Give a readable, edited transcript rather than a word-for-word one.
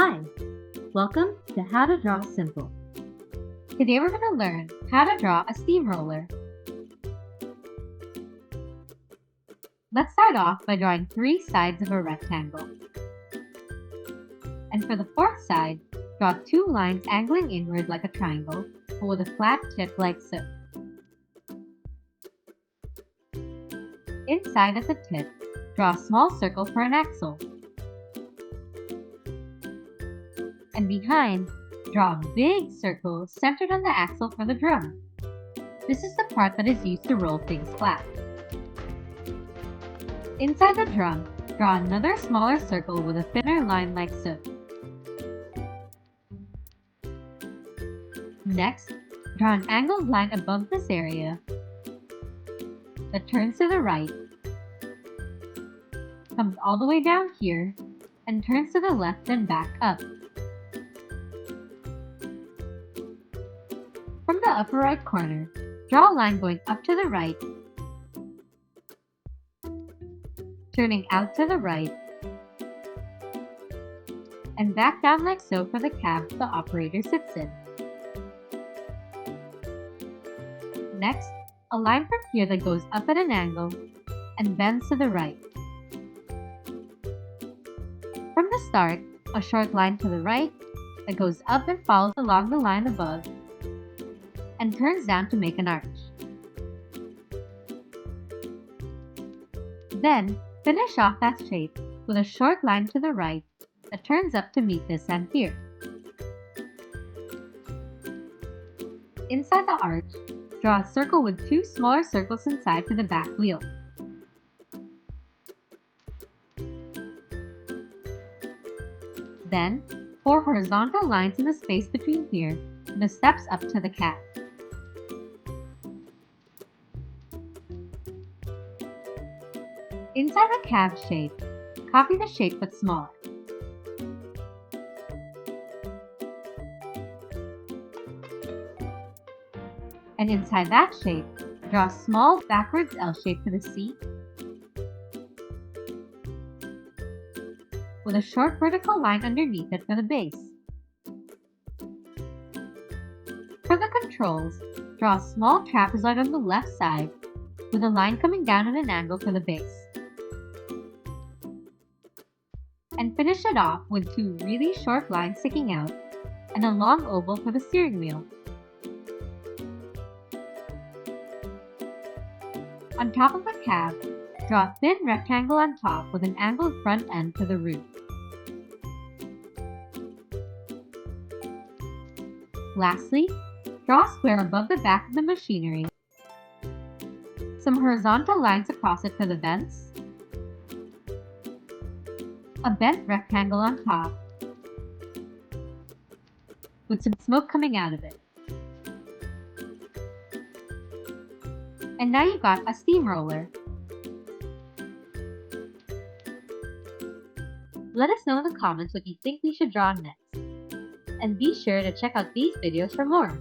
Hi, welcome to How to Draw Simple. Today we're going to learn how to draw a steamroller. Let's start off by drawing 3 sides of a rectangle. And for the 4th side, draw 2 lines angling inward like a triangle, but with a flat tip like so. Inside at the tip, draw a small circle for an axle. And behind, draw a big circle centered on the axle for the drum. This is the part that is used to roll things flat. Inside the drum, draw another smaller circle with a thinner line like so. Next, draw an angled line above this area that turns to the right, comes all the way down here, and turns to the left and back up. From the upper right corner, draw a line going up to the right, turning out to the right, and back down like so for the cab the operator sits in. Next, a line from here that goes up at an angle and bends to the right. From the start, a short line to the right that goes up and follows along the line above and turns down to make an arch. Then, finish off that shape with a short line to the right that turns up to meet this end here. Inside the arch, draw a circle with 2 smaller circles inside for the back wheel. Then, 4 horizontal lines in the space between here and the steps up to the cab. Inside the cab shape, copy the shape but smaller. And inside that shape, draw a small backwards L shape for the seat with a short vertical line underneath it for the base. For the controls, draw a small trapezoid on the left side with a line coming down at an angle for the base. And finish it off with 2 really short lines sticking out and a long oval for the steering wheel. On top of the cab, draw a thin rectangle on top with an angled front end to the roof. Lastly, draw a square above the back of the machinery, some horizontal lines across it for the vents, a bent rectangle on top, with some smoke coming out of it. And now you've got a steamroller. Let us know in the comments what you think we should draw next. And be sure to check out these videos for more.